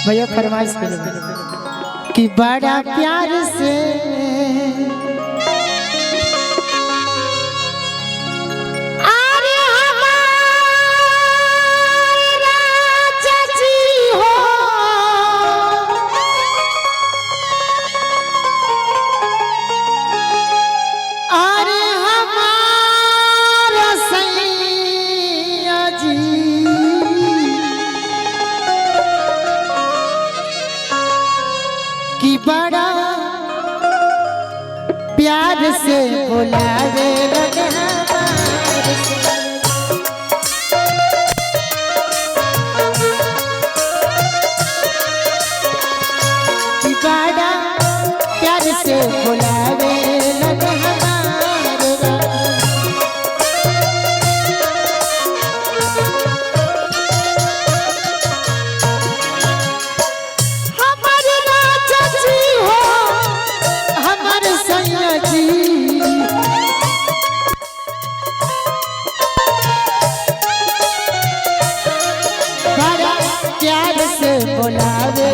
भैया फरमाइश कि बड़ा प्यार से कि बड़ा प्यार से बुलावे लगे कि बड़ा प्यार से बुलावे लगे प्यार से बुलावे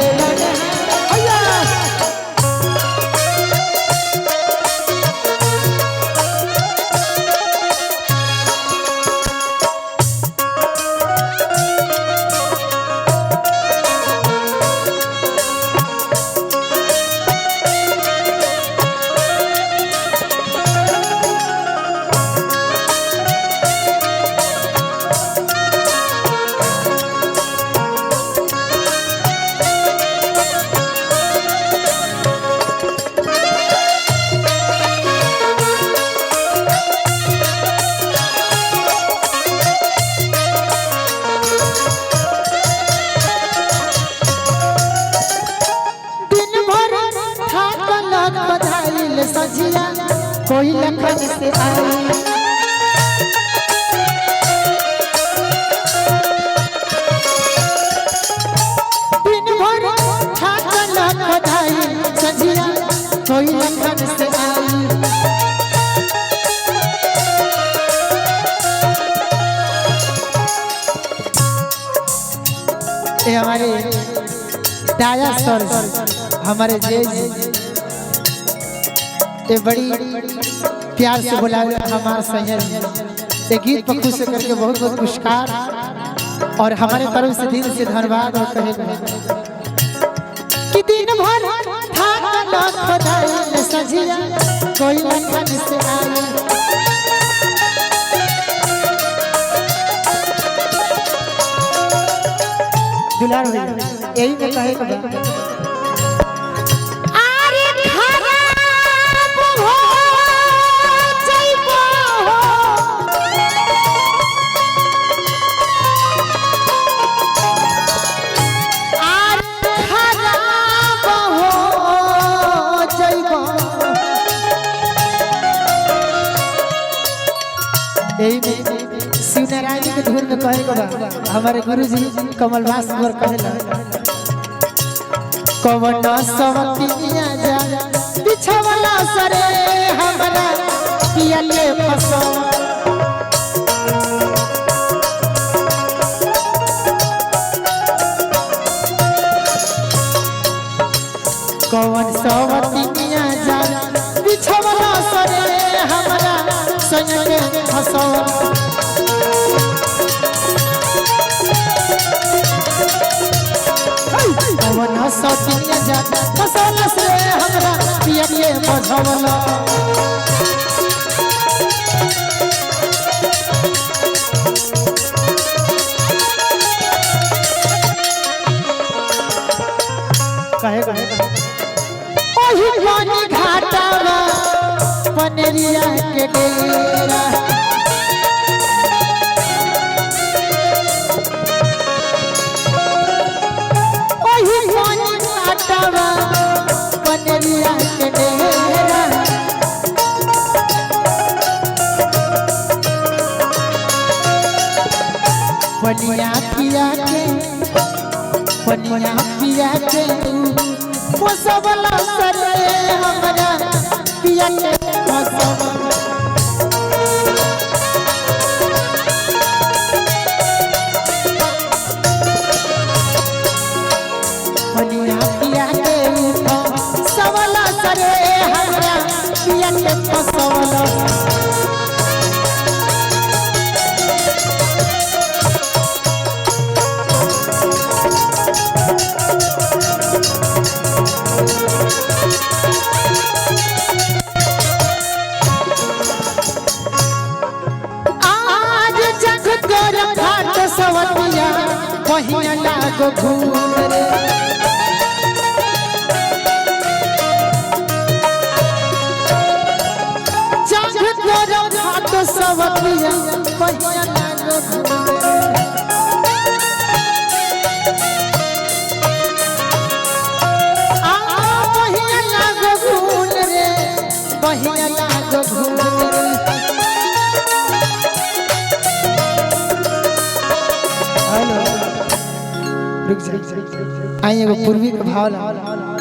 सजिया कोई लखन से आई दिन भर ठाकल बधाई सजिया कोई लखन से आई ये हमारे दाया सर हमारे जेज ये बड़ी प्यार से बुलाया हमारा शहर ये गीत पर खुश करके बहुत बहुत पुरस्कार और हमारे तरफ से दिल से धन्यवाद और कहेगा कि दिन भर सजिया कोई लखन से आई दुलार यही में कहेगा शिव नारायण जी के धुन में कहे हमारे गुरु जी कमल भास कहला कवन सवतिया जा बिछवला सरे हमरा पिया के फसो कवन सवतिया जा बिछवला सरे हमरा संगे फसो कवन सतिया जा फसौल से हमरा पिया के बझवला कहे ओही पानी घाटावा पनेरिया के डेरा पनेरिया के डेरा पनिया पिया के फसवला सरे हमरा पिया के फसवला पनिया पिया के फसवला सरे हमरा पिया के फसवला सवतिया कहिया लागो घूम रे जग तोरा घाट सवतिया कहिया लागो घूम रे आ कहिया लागो घूम रे कहिया लागो घूम रे आई एगो पूर्वी के भाव